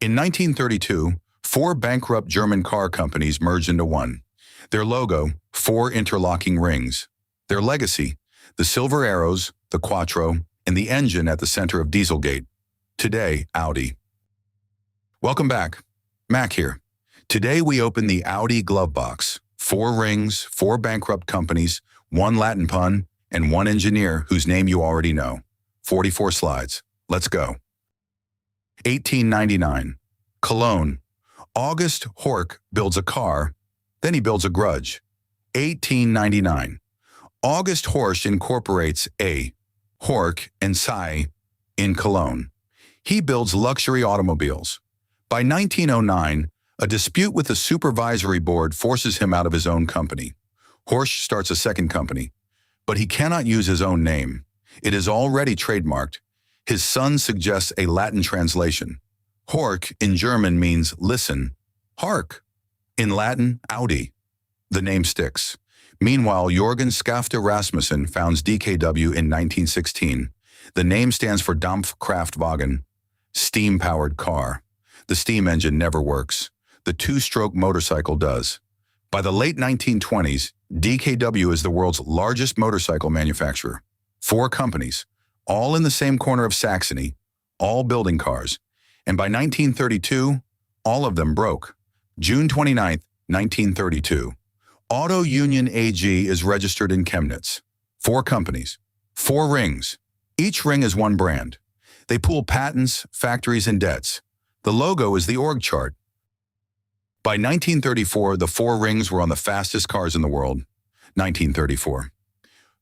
In 1932, four bankrupt German car companies merged into one. Their logo, four interlocking rings. Their legacy, the silver arrows, the Quattro, and the engine at the center of Dieselgate. Today, Audi. Welcome back. Mac here. Today we open the Audi glove box. Four rings, four bankrupt companies, one Latin pun, and one engineer whose name you already know. 44 slides. Let's go. 1899. Cologne. August Horch builds a car, then he builds a grudge. 1899. August Horch incorporates A. Horch and Psy in Cologne. He builds luxury automobiles. By 1909, a dispute with the supervisory board forces him out of his own company. Horch starts a second company, but he cannot use his own name. It is already trademarked. His son suggests a Latin translation. Horch in German means listen, hark. In Latin, Audi. The name sticks. Meanwhile, Jorgen Skafte Rasmussen founds DKW in 1916. The name stands for Dampfkraftwagen, steam-powered car. The steam engine never works. The two-stroke motorcycle does. By the late 1920s, DKW is the world's largest motorcycle manufacturer. Four companies, all in the same corner of Saxony, all building cars. And by 1932, all of them broke. June 29, 1932. Autounion AG is registered in Chemnitz. Four companies, four rings. Each ring is one brand. They pool patents, factories, and debts. The logo is the org chart. By 1934, the four rings were on the fastest cars in the world. 1934.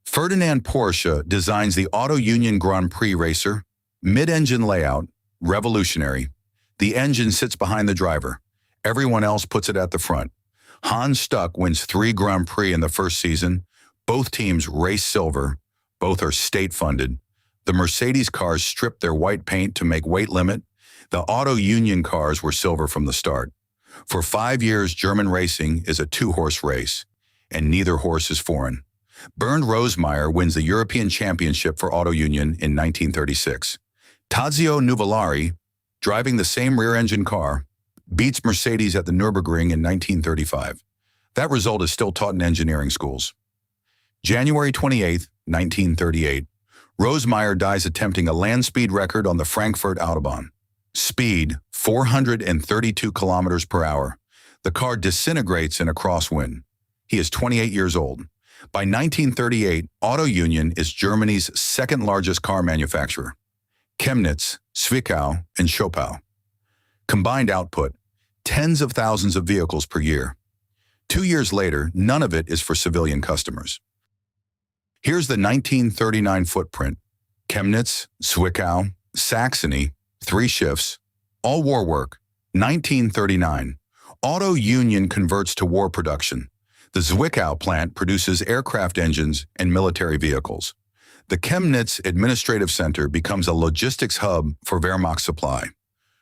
Ferdinand Porsche designs the Autounion Grand Prix racer. Mid-engine layout, revolutionary. The engine sits behind the driver. Everyone else puts it at the front. Hans Stuck wins 3 Grand Prix in the first season. Both teams race silver. Both are state-funded. The Mercedes cars stripped their white paint to make weight limit. The Autounion cars were silver from the start. For 5 years, German racing is a two-horse race, and neither horse is foreign. Bernd Rosemeyer wins the European Championship for Autounion in 1936. Tazio Nuvolari, driving the same rear-engine car, beats Mercedes at the Nürburgring in 1935. That result is still taught in engineering schools. January 28, 1938. Rosemeyer dies attempting a land speed record on the Frankfurt Autobahn. Speed, 432 kilometers per hour. The car disintegrates in a crosswind. He is 28 years old. By 1938, Autounion is Germany's second-largest car manufacturer. Chemnitz, Zwickau, and Schopau. Combined output, tens of thousands of vehicles per year. 2 years later, none of it is for civilian customers. Here's the 1939 footprint. Chemnitz, Zwickau, Saxony, 3 shifts, all war work. 1939. Autounion converts to war production. The Zwickau plant produces aircraft engines and military vehicles. The Chemnitz Administrative Center becomes a logistics hub for Wehrmacht supply.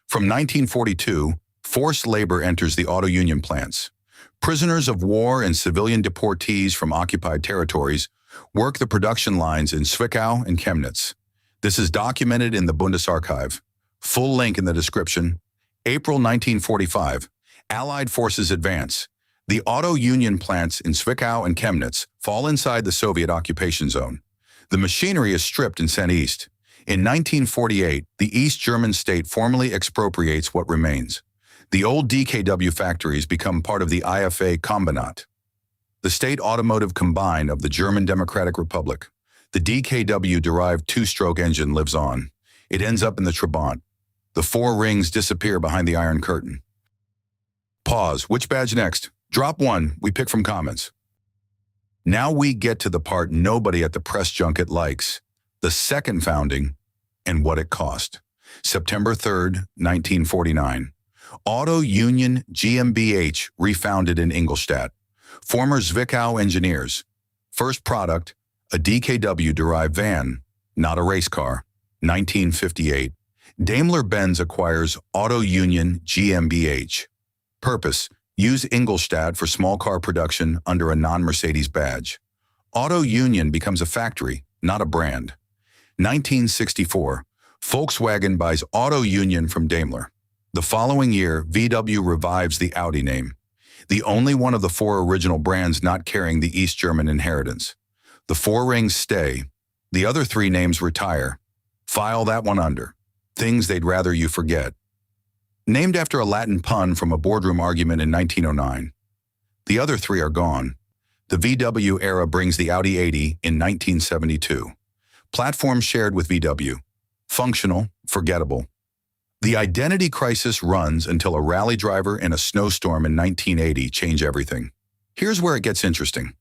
From 1942, forced labor enters the Autounion plants. Prisoners of war and civilian deportees from occupied territories work the production lines in Zwickau and Chemnitz. This is documented in the Bundesarchiv. Full link in the description. April 1945. Allied forces advance. The Autounion plants in Zwickau and Chemnitz fall inside the Soviet occupation zone. The machinery is stripped and sent east. In 1948, the East German state formally expropriates what remains. The old DKW factories become part of the IFA Kombinat, the state automotive combine of the German Democratic Republic. The DKW-derived two-stroke engine lives on. It ends up in the Trabant. The four rings disappear behind the Iron Curtain. Pause. Which badge next? Drop one. We pick from comments. Now we get to the part nobody at the press junket likes. The second founding and what it cost. September 3rd, 1949. Autounion GmbH refounded in Ingolstadt. Former Zwickau engineers. First product, a DKW-derived van, not a race car. 1958. Daimler-Benz acquires Autounion GmbH. Purpose, use Ingolstadt for small car production under a non-Mercedes badge. Autounion becomes a factory, not a brand. 1964. Volkswagen buys Autounion from Daimler. The following year, VW revives the Audi name, the only one of the four original brands not carrying the East German inheritance. The four rings stay, the other three names retire. File that one under. Things they'd rather you forget. Named after a Latin pun from a boardroom argument in 1909. The other three are gone. The VW era brings the Audi 80 in 1972. Platform shared with VW. Functional, forgettable. The identity crisis runs until a rally driver and a snowstorm in 1980 change everything. Here's where it gets interesting.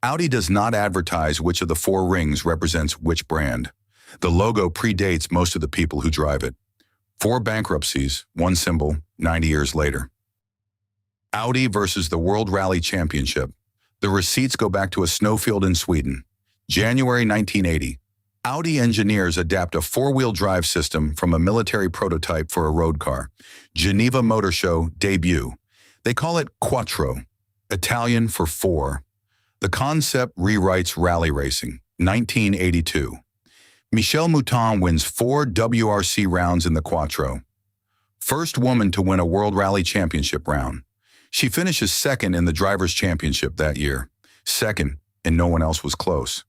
Audi does not advertise which of the four rings represents which brand. The logo predates most of the people who drive it. 4 bankruptcies, 1 symbol, 90 years later. Audi versus the World Rally Championship. The receipts go back to a snowfield in Sweden. January 1980. Audi engineers adapt a four-wheel drive system from a military prototype for a road car. Geneva Motor Show debut. They call it Quattro, Italian for four. The concept rewrites rally racing. 1982. Michelle Mouton wins 4 WRC rounds in the Quattro. First woman to win a World Rally Championship round. She finishes second in the Drivers' Championship that year. Second, and no one else was close.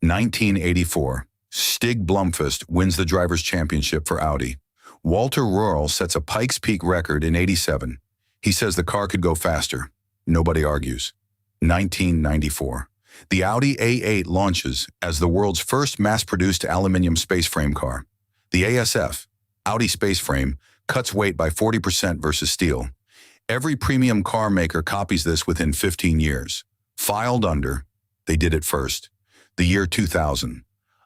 1984. Stig Blomqvist wins the Drivers' Championship for Audi. Walter Rohrl sets a Pikes Peak record in '87. He says the car could go faster. Nobody argues. 1994. The Audi A8 launches as the world's first mass-produced aluminum space frame car. The ASF, Audi space frame, cuts weight by 40% versus steel. Every premium car maker copies this within 15 years. Filed under, they did it first. The year 2000.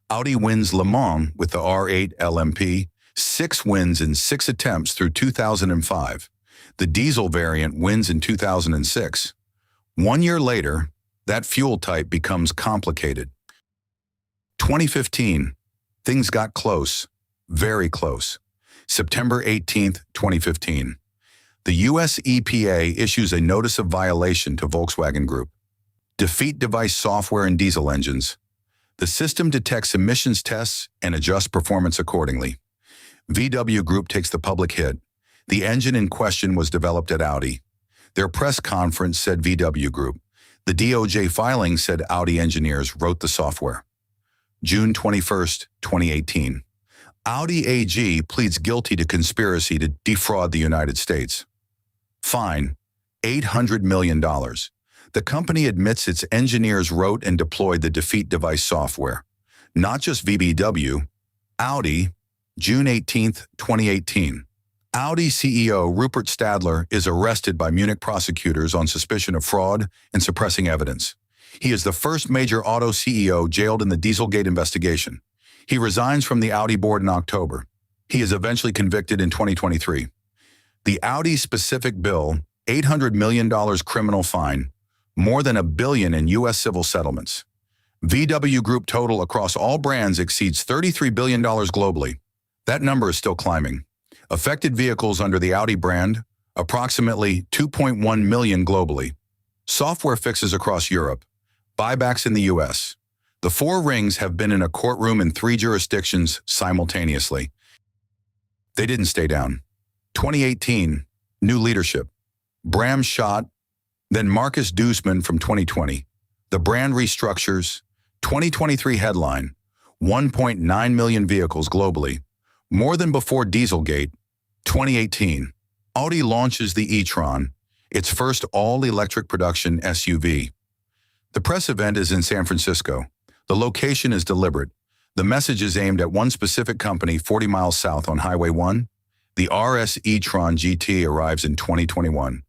Audi wins Le Mans with the R8 LMP, 6 wins in 6 attempts through 2005. The diesel variant wins in 2006. 1 year later, that fuel type becomes complicated. 2015. Things got close. Very close. September 18th, 2015. The U.S. EPA issues a notice of violation to Volkswagen Group. Defeat device software in diesel engines. The system detects emissions tests and adjusts performance accordingly. VW Group takes the public hit. The engine in question was developed at Audi. Their press conference said VW Group. The DOJ filing said Audi engineers wrote the software. June 21st, 2018. Audi AG pleads guilty to conspiracy to defraud the United States. Fine, $800 million. The company admits its engineers wrote and deployed the defeat device software. Not just VW, Audi, June 18, 2018. Audi CEO Rupert Stadler is arrested by Munich prosecutors on suspicion of fraud and suppressing evidence. He is the first major auto CEO jailed in the Dieselgate investigation. He resigns from the Audi board in October. He is eventually convicted in 2023. The Audi-specific bill, $800 million criminal fine, more than $1 billion in U.S. civil settlements. VW Group total across all brands exceeds $33 billion globally. That number is still climbing. Affected vehicles under the Audi brand, approximately 2.1 million globally. Software fixes across Europe. Buybacks in the U.S. The 4 rings have been in a courtroom in 3 jurisdictions simultaneously. They didn't stay down. 2018, new leadership. Bram Schott, then Marcus Duesman from 2020. The brand restructures. 2023 headline, 1.9 million vehicles globally, more than before Dieselgate. 2018, Audi launches the e-tron, its first all-electric production SUV. The press event is in San Francisco. The location is deliberate. The message is aimed at one specific company 40 miles south on Highway 1. The RS e-tron GT arrives in 2021.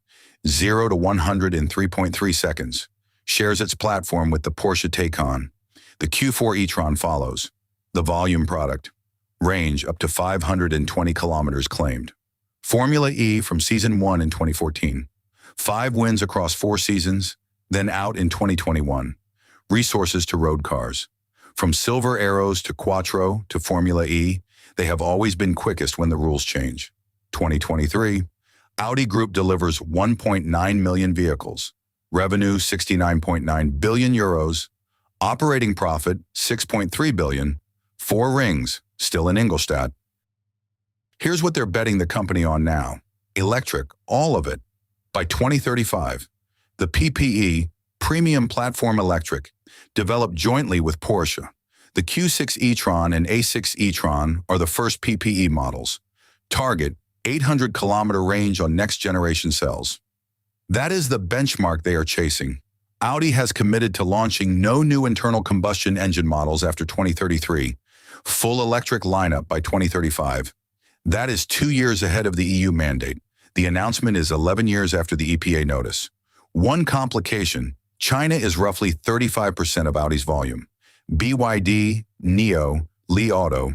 0 to 100 in 3.3 seconds. Shares its platform with the Porsche Taycan. The Q4 e-tron follows. The volume product. Range up to 520 kilometers claimed. Formula E from Season 1 in 2014. 5 wins across 4 seasons, then out in 2021. Resources to road cars. From Silver Arrows to Quattro to Formula E, they have always been quickest when the rules change. 2023, Audi Group delivers 1.9 million vehicles. Revenue 69.9 billion euros. Operating profit 6.3 billion. 4 rings, still in Ingolstadt. Here's what they're betting the company on now. electric, all of it. By 2035, the PPE, Premium Platform Electric, developed jointly with Porsche. The Q6 e-tron and A6 e-tron are the first PPE models. Target 800-kilometer range on next-generation cells. That is the benchmark they are chasing. Audi has committed to launching no new internal combustion engine models after 2033. Full electric lineup by 2035. That is 2 years ahead of the EU mandate. The announcement is 11 years after the EPA notice. One complication: China is roughly 35% of Audi's volume. BYD, NIO, Li Auto.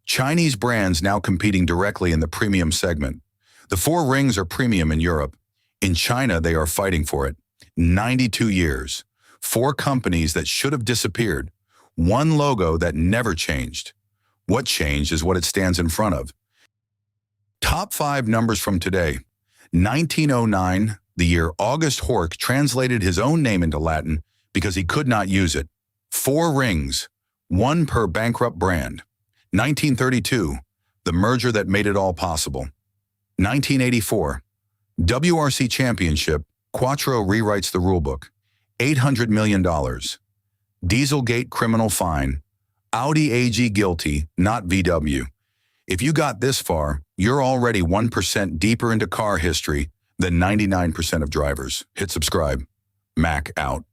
Chinese brands now competing directly in the premium segment. The four rings are premium in Europe. In China, they are fighting for it. 92 years. Four companies that should have disappeared. One logo that never changed. What changed is what it stands in front of. Top 5 numbers from today. 1909, the year August Horch translated his own name into Latin because he could not use it. 4 rings, one per bankrupt brand. 1932, the merger that made it all possible. 1984, WRC Championship, Quattro rewrites the rulebook. $800 million. Dieselgate criminal fine. Audi AG guilty, not VW. If you got this far, you're already 1% deeper into car history than 99% of drivers. Hit subscribe. Mac out.